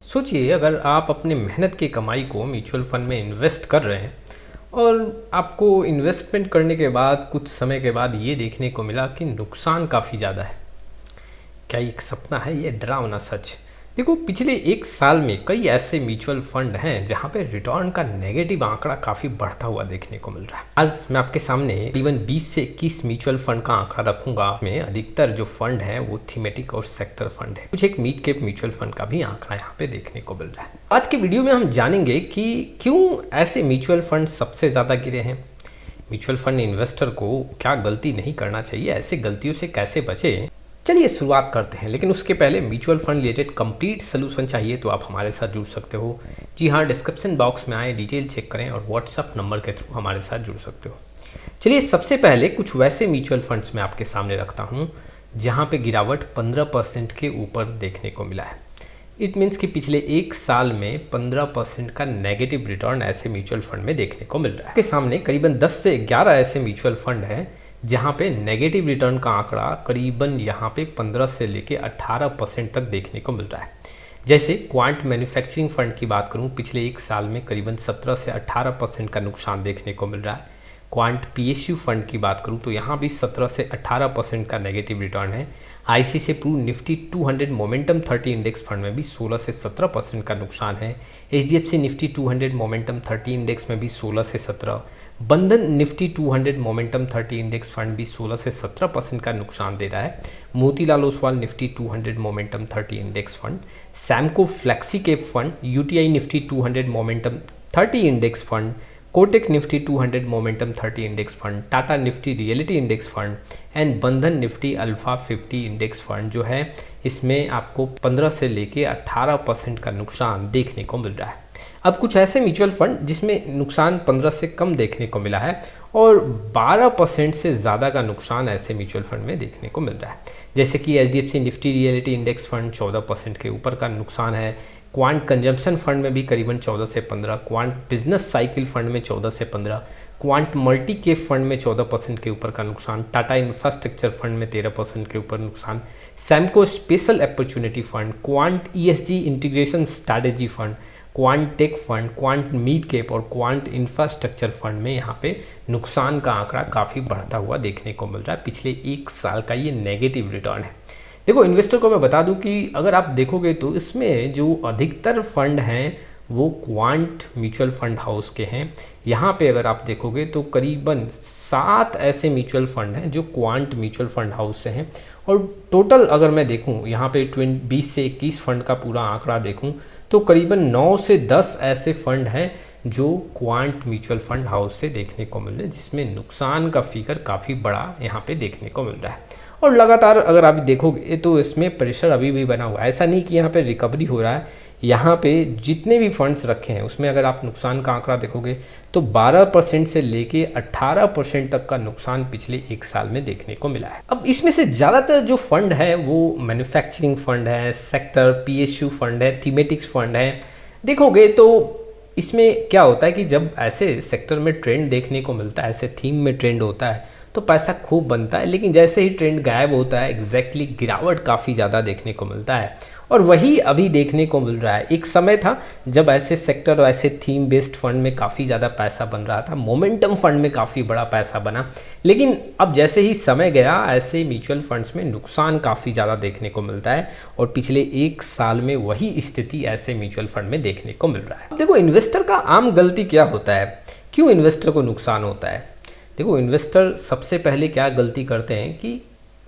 सोचिए अगर आप अपने मेहनत की कमाई को म्यूचुअल फंड में इन्वेस्ट कर रहे हैं और आपको इन्वेस्टमेंट करने के बाद कुछ समय के बाद ये देखने को मिला कि नुकसान काफ़ी ज़्यादा है। क्या ये एक सपना है? ये डरावना सच। देखो, पिछले एक साल में कई ऐसे म्यूचुअल फंड हैं जहां पे रिटर्न का नेगेटिव आंकड़ा काफ़ी बढ़ता हुआ देखने को मिल रहा है। आज मैं आपके सामने तकरीबन 20 से 21 म्यूचुअल फंड का आंकड़ा रखूंगा। में अधिकतर जो फंड है वो थीमेटिक और सेक्टर फंड है। कुछ एक मिड कैप म्यूचुअल फंड का भी आंकड़ा यहाँ पे देखने को मिल रहा है। आज के वीडियो में हम जानेंगे कि क्यों ऐसे म्यूचुअल फंड सबसे ज़्यादा गिरे हैं, म्यूचुअल फंड इन्वेस्टर को क्या गलती नहीं करना चाहिए, ऐसे गलतियों से कैसे बचे। चलिए शुरुआत करते हैं, लेकिन उसके पहले mutual fund related complete solution चाहिए तो आप हमारे साथ जुड़ सकते हो। जी हाँ, डिस्क्रिप्शन बॉक्स में आए, डिटेल चेक करें और व्हाट्सअप नंबर के थ्रू हमारे साथ जुड़ सकते हो। चलिए सबसे पहले कुछ वैसे म्यूचुअल फंड्स मैं आपके सामने रखता हूँ जहाँ पे गिरावट 15% के ऊपर देखने को मिला है। इट मीन्स कि पिछले एक साल में 15% का नेगेटिव रिटर्न ऐसे म्यूचुअल फंड में देखने को मिल रहा है। आपके सामने करीबन 10 से 11 ऐसे म्यूचुअल फंड हैं जहाँ पे नेगेटिव रिटर्न का आंकड़ा करीबन यहाँ पे 15 से लेके 18% तक देखने को मिल रहा है। जैसे क्वांट मैन्युफैक्चरिंग फंड की बात करूँ, पिछले एक साल में करीबन 17 से 18% का नुकसान देखने को मिल रहा है। क्वांट पीएसयू फंड की बात करूँ तो यहाँ भी 17 से 18% का नेगेटिव रिटर्न है। ICICI Pru Nifty 200 momentum 30 index fund में भी 16 से 17% का नुकसान है। एचडीएफसी निफ्टी 200 मोमेंटम 30 इंडेक्स में भी 16 से 17, बंधन निफ्टी 200 मोमेंटम 30 इंडेक्स फंड भी 16 से 17% का नुकसान दे रहा है। Motilal Oswal Nifty 200 momentum 30 index fund, Samco flexi cap fund, UTI Nifty 200 momentum 30 index fund, Kotak Nifty 200 momentum 30 index fund, Tata Nifty reality index fund and बंधन निफ्टी अल्फा 50 इंडेक्स फंड जो है इसमें आपको 15 से लेके 18% का नुकसान देखने को मिल रहा है। अब कुछ ऐसे म्यूचुअल फंड जिसमें नुकसान 15 से कम देखने को मिला है और 12% से ज़्यादा का नुकसान ऐसे म्यूचुअल फंड में देखने को मिल रहा है। जैसे कि HDFC Nifty reality index fund 14% के ऊपर का नुकसान है। क्वांट कंजम्पशन फंड में भी करीबन 14 से 15, क्वांट बिजनेस साइकिल फंड में 14 से 15, क्वांट मल्टी कैप फंड में 14% के ऊपर का नुकसान, टाटा इंफ्रास्ट्रक्चर फंड में 13% के ऊपर नुकसान, Samco special opportunity fund, quant ESG integration strategy fund, quant take fund, quant mid cap और क्वांट इंफ्रास्ट्रक्चर फंड में यहाँ पे नुकसान का आंकड़ा काफ़ी बढ़ता हुआ देखने को मिल रहा है। पिछले एक साल का ये नेगेटिव रिटर्न है। देखो, इन्वेस्टर को मैं बता दूं कि अगर आप देखोगे तो इसमें जो अधिकतर फंड हैं वो क्वांट म्यूचुअल फंड हाउस के हैं। यहाँ पे अगर आप देखोगे तो करीबन 7 ऐसे म्यूचुअल फंड हैं जो क्वांट म्यूचुअल फंड हाउस से हैं और टोटल अगर मैं देखूँ यहाँ पे 20 से 21 फंड का पूरा आंकड़ा देखूँ तो करीबन 9 से 10 ऐसे फंड हैं जो क्वांट म्यूचुअल फंड हाउस से देखने को मिल रहे हैं, जिसमें नुकसान का फिगर काफ़ी बड़ा यहाँ पे देखने को मिल रहा है। और लगातार अगर आप देखोगे तो इसमें प्रेशर अभी भी बना हुआ है। ऐसा नहीं कि यहाँ पे रिकवरी हो रहा है। यहाँ पे जितने भी फंड्स रखे हैं उसमें अगर आप नुकसान का आंकड़ा देखोगे तो 12% से लेके 18% तक का नुकसान पिछले एक साल में देखने को मिला है। अब इसमें से ज़्यादातर जो फंड है वो मैन्युफैक्चरिंग फंड है, सेक्टर पीएसयू फंड है, थीमेटिक्स फंड है। देखोगे तो इसमें क्या होता है कि जब ऐसे सेक्टर में ट्रेंड देखने को मिलता है, ऐसे थीम में ट्रेंड होता है तो पैसा खूब बनता है, लेकिन जैसे ही ट्रेंड गायब होता है एग्जैक्टली गिरावट काफ़ी ज़्यादा देखने को मिलता है। और वही अभी देखने को मिल रहा है। एक समय था जब ऐसे सेक्टर और ऐसे थीम बेस्ड फंड में काफ़ी ज़्यादा पैसा बन रहा था, मोमेंटम फंड में काफ़ी बड़ा पैसा बना, लेकिन अब जैसे ही समय गया ऐसे म्यूचुअल फंड्स में नुकसान काफ़ी ज़्यादा देखने को मिलता है और पिछले एक साल में वही स्थिति ऐसे म्यूचुअल फंड में देखने को मिल रहा है। देखो, इन्वेस्टर का आम गलती क्या होता है, क्यों इन्वेस्टर को नुकसान होता है। देखो, इन्वेस्टर सबसे पहले क्या गलती करते हैं कि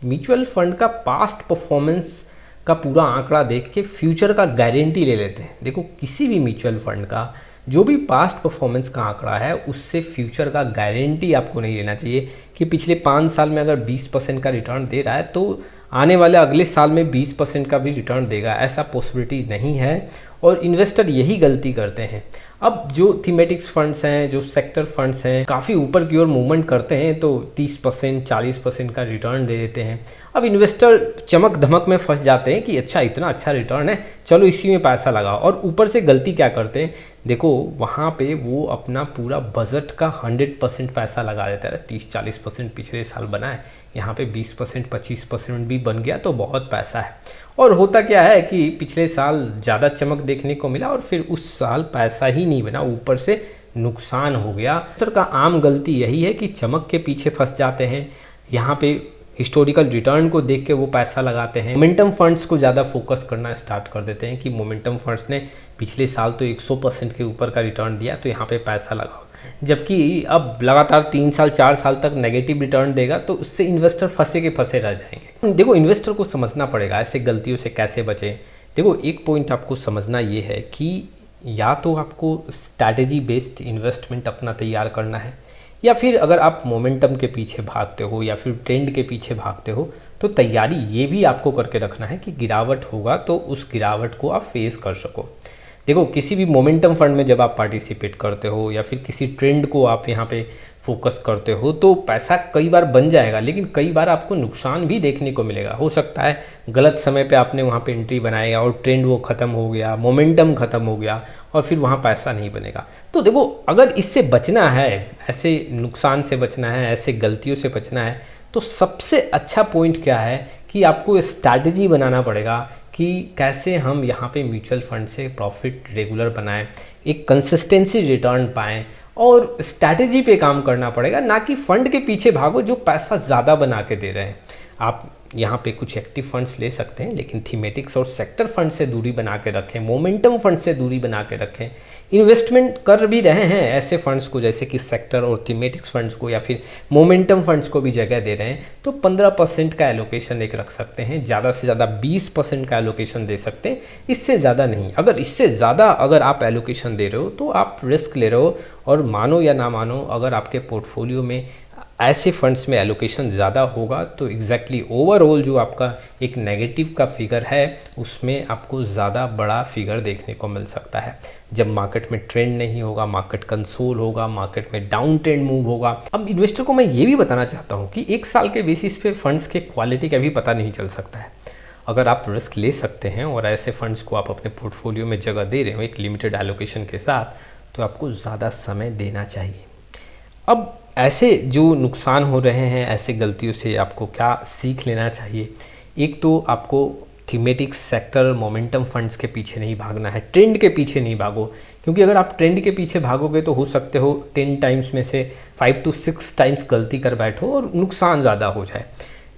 म्यूचुअल फंड का पास्ट परफॉर्मेंस का पूरा आंकड़ा देख के फ्यूचर का गारंटी ले लेते हैं। देखो, किसी भी म्यूचुअल फंड का जो भी पास्ट परफॉर्मेंस का आंकड़ा है उससे फ्यूचर का गारंटी आपको नहीं लेना चाहिए कि पिछले 5 साल में अगर 20% का रिटर्न दे रहा है तो आने वाले अगले साल में 20% का भी रिटर्न देगा, ऐसा पॉसिबिलिटी नहीं है और इन्वेस्टर यही गलती करते हैं। अब जो थीमेटिक्स फंड्स हैं, जो सेक्टर फंड्स हैं, काफ़ी ऊपर की ओर मूवमेंट करते हैं तो 30% 40% का रिटर्न दे देते हैं। अब इन्वेस्टर चमक धमक में फंस जाते हैं कि अच्छा इतना अच्छा रिटर्न है, चलो इसी में पैसा लगाओ, और ऊपर से गलती क्या करते हैं, देखो वहाँ पे वो अपना पूरा बजट का 100% पैसा लगा देता है। 30-40% पिछले साल बना है, यहाँ पे 20% 25% भी बन गया तो बहुत पैसा है। और होता क्या है कि पिछले साल ज़्यादा चमक देखने को मिला और फिर उस साल पैसा ही नहीं बना, ऊपर से नुकसान हो गया। इन्वेस्टर का आम गलती यही है कि चमक के पीछे फंस जाते हैं, यहाँ पे हिस्टोरिकल रिटर्न को देख के वो पैसा लगाते हैं। मोमेंटम फंड्स को ज़्यादा फोकस करना स्टार्ट कर देते हैं कि मोमेंटम फंड्स ने पिछले साल तो 100% के ऊपर का रिटर्न दिया तो यहाँ पे पैसा लगाओ, जबकि अब लगातार 3 साल 4 साल तक नेगेटिव रिटर्न देगा तो उससे इन्वेस्टर फंसे के फंसे रह जाएंगे। देखो, इन्वेस्टर को समझना पड़ेगा ऐसे गलतियों से कैसे बचें। देखो, एक पॉइंट आपको समझना ये है कि या तो आपको स्ट्रैटेजी बेस्ड इन्वेस्टमेंट अपना तैयार करना है, या फिर अगर आप मोमेंटम के पीछे भागते हो या फिर ट्रेंड के पीछे भागते हो तो तैयारी ये भी आपको करके रखना है कि गिरावट होगा तो उस गिरावट को आप फेस कर सको। देखो, किसी भी मोमेंटम फंड में जब आप पार्टिसिपेट करते हो या फिर किसी ट्रेंड को आप यहाँ पे फोकस करते हो तो पैसा कई बार बन जाएगा, लेकिन कई बार आपको नुकसान भी देखने को मिलेगा। हो सकता है गलत समय पे आपने वहाँ पे एंट्री बनाया और ट्रेंड वो ख़त्म हो गया, मोमेंटम ख़त्म हो गया और फिर वहाँ पैसा नहीं बनेगा। तो देखो, अगर इससे बचना है, ऐसे नुकसान से बचना है, ऐसे गलतियों से बचना है, तो सबसे अच्छा पॉइंट क्या है कि आपको स्ट्रैटेजी बनाना पड़ेगा कि कैसे हम यहाँ पे म्यूचुअल फंड से प्रॉफिट रेगुलर बनाएं, एक कंसिस्टेंसी रिटर्न पाएं, और स्ट्रैटेजी पे काम करना पड़ेगा, ना कि फंड के पीछे भागो जो पैसा ज़्यादा बना के दे रहे हैं। आप यहाँ पे कुछ एक्टिव फंड्स ले सकते हैं, लेकिन थीमेटिक्स और सेक्टर फंड से दूरी बना के रखें, मोमेंटम फंड से दूरी बना के रखें। इन्वेस्टमेंट कर भी रहे हैं ऐसे फंड्स को जैसे कि सेक्टर और थीमेटिक्स फंड्स को या फिर मोमेंटम फंड्स को भी जगह दे रहे हैं, तो 15% का एलोकेशन एक रख सकते हैं, ज़्यादा से ज़्यादा 20% का एलोकेशन दे सकते हैं, इससे ज़्यादा नहीं। अगर इससे ज़्यादा अगर आप एलोकेशन दे रहे हो तो आप रिस्क ले रहे हो, और मानो या ना मानो अगर आपके पोर्टफोलियो में ऐसे फंड्स में एलोकेशन ज़्यादा होगा तो एग्जैक्टली ओवरऑल जो आपका एक नेगेटिव का फिगर है उसमें आपको ज़्यादा बड़ा फिगर देखने को मिल सकता है। जब मार्केट में ट्रेंड नहीं होगा, मार्केट कंसोल होगा, मार्केट में डाउन ट्रेंड मूव होगा। अब इन्वेस्टर को मैं ये भी बताना चाहता हूँ कि 1 साल के बेसिस पे फंड्स के क्वालिटी का भी पता नहीं चल सकता है। अगर आप रिस्क ले सकते हैं और ऐसे फंड्स को आप अपने पोर्टफोलियो में जगह दे रहे हो एक लिमिटेड एलोकेशन के साथ, तो आपको ज़्यादा समय देना चाहिए। अब ऐसे जो नुकसान हो रहे हैं, ऐसे गलतियों से आपको क्या सीख लेना चाहिए? एक तो आपको थीमेटिक्स, सेक्टर, मोमेंटम फंड्स के पीछे नहीं भागना है, ट्रेंड के पीछे नहीं भागो, क्योंकि अगर आप ट्रेंड के पीछे भागोगे तो हो सकते हो 10 टाइम्स में से 5 to 6 टाइम्स गलती कर बैठो और नुकसान ज़्यादा हो जाए।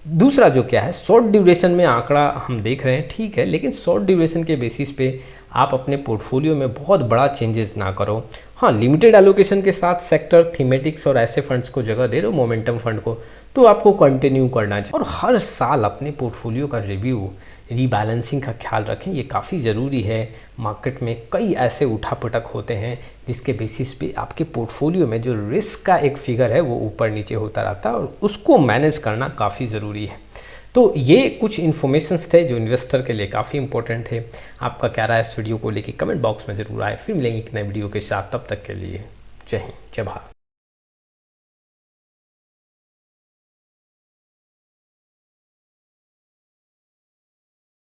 दूसरा जो क्या है, शॉर्ट ड्यूरेशन में आंकड़ा हम देख रहे हैं, ठीक है, लेकिन शॉर्ट ड्यूरेशन के बेसिस पे आप अपने पोर्टफोलियो में बहुत बड़ा चेंजेस ना करो। हाँ, लिमिटेड एलोकेशन के साथ सेक्टर, थीमेटिक्स और ऐसे फंड्स को जगह दे रहे हो, मोमेंटम फंड को, तो आपको कंटिन्यू करना चाहिए। और हर साल अपने पोर्टफोलियो का रिव्यू, रीबैलेंसिंग का ख्याल रखें, ये काफ़ी ज़रूरी है। मार्केट में कई ऐसे उठापटक होते हैं जिसके बेसिस पे आपके पोर्टफोलियो में जो रिस्क का एक फिगर है वो ऊपर नीचे होता रहता है और उसको मैनेज करना काफ़ी ज़रूरी है। तो ये कुछ इन्फॉर्मेशंस थे जो इन्वेस्टर के लिए काफ़ी इंपॉर्टेंट थे। आपका क्या राय है इस वीडियो को लेके कमेंट बॉक्स में ज़रूर आए। फिर मिलेंगे एक नए वीडियो के साथ, तब तक के लिए जय हिंद, जय भारत।